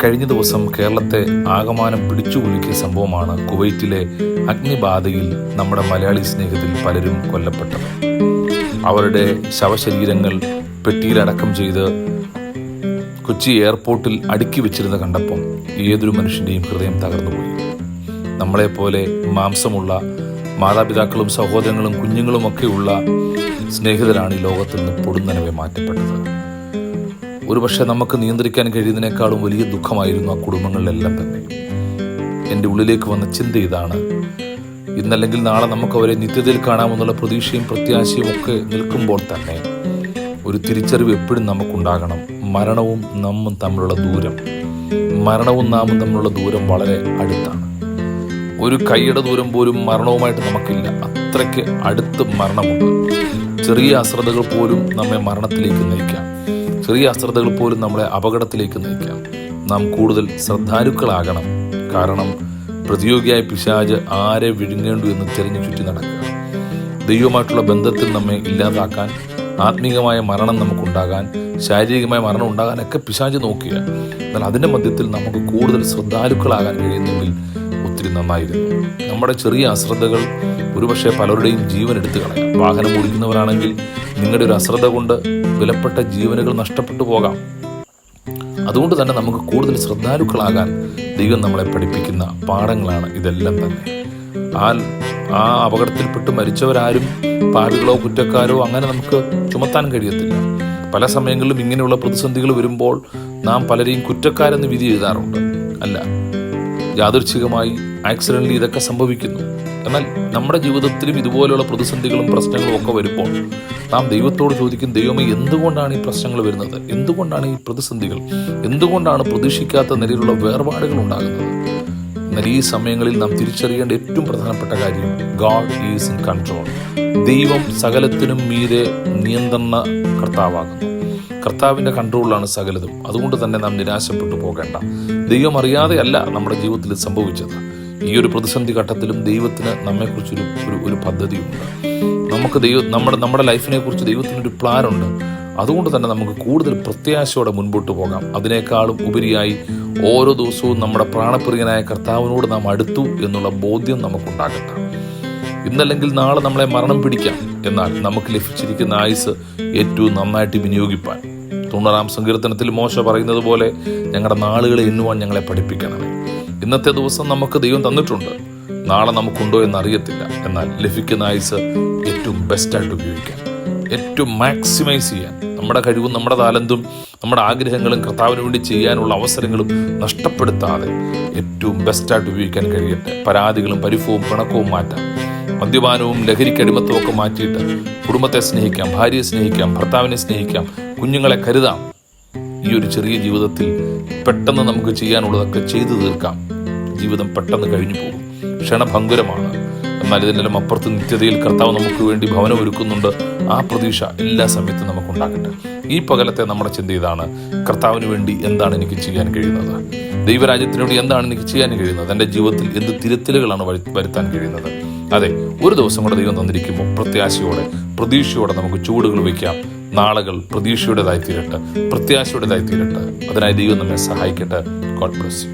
കഴിഞ്ഞ ദിവസം കേരളത്തെ ആകമാനം പിടിച്ചുകുലുക്കിയ സംഭവമാണ് കുവൈറ്റിലെ അഗ്നിബാധയിൽ നമ്മുടെ മലയാളി സ്നേഹിതരിൽ പലരും കൊല്ലപ്പെട്ടത്. അവരുടെ ശവശരീരങ്ങൾ പെട്ടിയിലടക്കം ചെയ്ത് കൊച്ചി എയർപോർട്ടിൽ അടുക്കി വെച്ചിരുന്ന കണ്ടപ്പം ഏതൊരു മനുഷ്യൻ്റെയും ഹൃദയം തകർന്നുപോയി. നമ്മളെപ്പോലെ മാംസമുള്ള മാതാപിതാക്കളും സഹോദരങ്ങളും കുഞ്ഞുങ്ങളുമൊക്കെയുള്ള സ്നേഹിതരാണ് ഈ ലോകത്തിൽ നിന്ന് പൊടുന്നനവെ മാറ്റപ്പെട്ടത്. ഒരുപക്ഷെ നമുക്ക് നിയന്ത്രിക്കാൻ കഴിയുന്നതിനേക്കാളും വലിയ ദുഃഖമായിരുന്നു ആ കുടുംബങ്ങളിലെല്ലാം തന്നെ. എൻ്റെ ഉള്ളിലേക്ക് വന്ന ചിന്ത ഇതാണ്: ഇന്നല്ലെങ്കിൽ നാളെ നമുക്ക് അവരെ നിത്യതയിൽ കാണാമെന്നുള്ള പ്രതീക്ഷയും പ്രത്യാശയും ഒക്കെ നിൽക്കുമ്പോൾ തന്നെ ഒരു തിരിച്ചറിവ് എപ്പോഴും നമുക്കുണ്ടാകണം. മരണവും നാമും തമ്മിലുള്ള ദൂരം വളരെ അടുത്താണ്. ഒരു കൈയുടെ ദൂരം പോലും മരണവുമായിട്ട് നമുക്കില്ല. അത്രയ്ക്ക് അടുത്ത് മരണമുണ്ട്. ചെറിയ അശ്രദ്ധകൾ പോലും നമ്മെ മരണത്തിലേക്ക് നയിക്കാം. ചെറിയ അശ്രദ്ധകൾ പോലും നമ്മളെ അപകടത്തിലേക്ക് നയിക്കാം. നാം കൂടുതൽ ശ്രദ്ധാലുക്കളാകണം. കാരണം പ്രതിയോഗിയായ പിശാച് ആരെ വിഴുങ്ങേണ്ടു എന്ന് തിരഞ്ഞു ചുറ്റി നടക്കുക. ദൈവമായിട്ടുള്ള ബന്ധത്തിൽ നമ്മെ ഇല്ലാതാക്കാൻ, ആത്മീകമായ മരണം നമുക്കുണ്ടാകാൻ, ശാരീരികമായ മരണം ഉണ്ടാകാനൊക്കെ പിശാച് നോക്കുക. എന്നാൽ അതിൻ്റെ മധ്യത്തിൽ നമുക്ക് കൂടുതൽ ശ്രദ്ധാലുക്കളാകാൻ കഴിയുന്നെങ്കിൽ ഒത്തിരി നന്നായിരുന്നു. നമ്മുടെ ചെറിയ അശ്രദ്ധകൾ ഒരുപക്ഷെ പലരുടെയും ജീവൻ എടുത്തു കളയാം. വാഹനം ഓടിക്കുന്നവരാണെങ്കിൽ നിങ്ങളുടെ ഒരു അശ്രദ്ധ കൊണ്ട് വിലപ്പെട്ട ജീവനുകൾ നഷ്ടപ്പെട്ടു പോകാം. അതുകൊണ്ട് തന്നെ നമുക്ക് കൂടുതൽ ശ്രദ്ധാലുക്കളാകാൻ ദൈവം നമ്മളെ പഠിപ്പിക്കുന്ന പാഠങ്ങളാണ് ഇതെല്ലാം തന്നെ. ആ അപകടത്തിൽപ്പെട്ട് മരിച്ചവരാരും പാപികളോ കുറ്റക്കാരോ അങ്ങനെ നമുക്ക് ചുമത്താൻ കഴിയത്തില്ല. പല സമയങ്ങളിലും ഇങ്ങനെയുള്ള പ്രതിസന്ധികൾ വരുമ്പോൾ നാം പലരെയും കുറ്റക്കാരെന്ന് വിധി എഴുതാറുണ്ട്. അല്ല, യാദൃച്ഛികമായി ആക്സിഡൻ്റലി ഇതൊക്കെ സംഭവിക്കുന്നു. എന്നാൽ നമ്മുടെ ജീവിതത്തിലും ഇതുപോലെയുള്ള പ്രതിസന്ധികളും പ്രശ്നങ്ങളും ഒക്കെ വരുമ്പോൾ നാം ദൈവത്തോട് ചോദിക്കും: ദൈവമേ, എന്തുകൊണ്ടാണ് ഈ പ്രശ്നങ്ങൾ വരുന്നത്? എന്തുകൊണ്ടാണ് ഈ പ്രതിസന്ധികൾ? എന്തുകൊണ്ടാണ് പ്രതീക്ഷിക്കാത്ത നിലയിലുള്ള വേർപാടുകൾ ഉണ്ടാകുന്നത്? എന്നാൽ ഈ സമയങ്ങളിൽ നാം തിരിച്ചറിയേണ്ട ഏറ്റവും പ്രധാനപ്പെട്ട കാര്യം, ഗോഡ് ഈസ് ഇൻ കൺട്രോൾ. ദൈവം സകലത്തിനും മീതെ നിയന്ത്രണ കർത്താവാകുന്നു. കർത്താവിൻ്റെ കൺട്രോളിലാണ് സകലതും. അതുകൊണ്ട് തന്നെ നാം നിരാശപ്പെട്ടു പോകേണ്ട. ദൈവം അറിയാതെയല്ല നമ്മുടെ ജീവിതത്തിൽ സംഭവിച്ചത്. ഈ ഒരു പ്രതിസന്ധി ഘട്ടത്തിലും ദൈവത്തിന് നമ്മെക്കുറിച്ചൊരു പദ്ധതിയുണ്ട്. നമുക്ക് നമ്മുടെ ലൈഫിനെ കുറിച്ച് ദൈവത്തിനൊരു പ്ലാനുണ്ട്. അതുകൊണ്ട് തന്നെ നമുക്ക് കൂടുതൽ പ്രത്യാശയോടെ മുൻപോട്ട് പോകാം. അതിനേക്കാളും ഉപരിയായി ഓരോ ദിവസവും നമ്മുടെ പ്രാണപ്രിയനായ കർത്താവിനോട് നാം അടുത്തു എന്നുള്ള ബോധ്യം നമുക്കുണ്ടാകട്ടെ. ഇന്നല്ലെങ്കിൽ നാളെ നമ്മളെ മരണം പിടിക്കാം. എന്നാൽ നമുക്ക് ലഭിച്ചിരിക്കുന്ന ആയുസ് ഏറ്റവും നന്നായിട്ട് വിനിയോഗിപ്പാൻ 90-ാം സങ്കീർത്തനത്തിൽ മോശ പറയുന്നത് പോലെ ഞങ്ങളുടെ നാളുകളെ എണ്ണുവാൻ ഞങ്ങളെ പഠിപ്പിക്കണമേ. ഇന്നത്തെ ദിവസം നമുക്ക് ദൈവം തന്നിട്ടുണ്ട്. നാളെ നമുക്കുണ്ടോ എന്നറിയത്തില്ല. എന്നാൽ ലഭിക്കുന്ന ആയുസ് ഏറ്റവും ബെസ്റ്റായിട്ട് ഉപയോഗിക്കാൻ, ഏറ്റവും മാക്സിമൈസ് ചെയ്യാൻ, നമ്മുടെ കഴിവും നമ്മുടെ താലന്തും നമ്മുടെ ആഗ്രഹങ്ങളും കർത്താവിന് വേണ്ടി ചെയ്യാനുള്ള അവസരങ്ങളും നഷ്ടപ്പെടുത്താതെ ഏറ്റവും ബെസ്റ്റായിട്ട് ഉപയോഗിക്കാൻ കഴിയട്ടെ. പരാതികളും പരിഭവവും പിണക്കവും മാറ്റാം. മദ്യപാനവും ലഹരിക്കടിമത്തവും ഒക്കെ മാറ്റിയിട്ട് കുടുംബത്തെ സ്നേഹിക്കാം, ഭാര്യയെ സ്നേഹിക്കാം, ഭർത്താവിനെ സ്നേഹിക്കാം, കുഞ്ഞുങ്ങളെ കരുതാം. ഈ ഒരു ചെറിയ ജീവിതത്തിൽ പെട്ടെന്ന് നമുക്ക് ചെയ്യാനുള്ളതൊക്കെ ചെയ്തു തീർക്കാം. ജീവിതം പെട്ടെന്ന് കഴിഞ്ഞു പോകും, ക്ഷണഭങ്കുരമാണ്. എന്നാൽ ഇതിനെല്ലാം അപ്പുറത്ത് നിത്യതയിൽ കർത്താവ് നമുക്ക് വേണ്ടി ഭവനം ഒരുക്കുന്നുണ്ട്. ആ പ്രതീക്ഷ എല്ലാ സമയത്തും നമുക്കുണ്ടാകട്ടെ. ഈ പകലത്തെ നമ്മുടെ ചിന്ത ഇതാണ്: കർത്താവിന് വേണ്ടി എന്താണ് എനിക്ക് ചെയ്യാൻ കഴിയുന്നത്? ദൈവരാജ്യത്തിന് വേണ്ടി എന്താണ് എനിക്ക് ചെയ്യാൻ കഴിയുന്നത്? എൻ്റെ ജീവിതത്തിൽ എന്ത് തിരുത്തലുകളാണ് വരുത്താൻ കഴിയുന്നത്? അതെ, ഒരു ദിവസം കൂടെ ദൈവം തന്നിരിക്കുമ്പോൾ പ്രത്യാശയോടെ, പ്രതീക്ഷയോടെ നമുക്ക് ചുവടുകൾ വയ്ക്കാം. നാളുകൾ പ്രതീക്ഷയുടേതായി തീരട്ടെ, പ്രത്യാശയുടേതായി തീരട്ടെ. അതിനായി ദൈവം നമ്മെ സഹായിക്കട്ടെ. God bless you.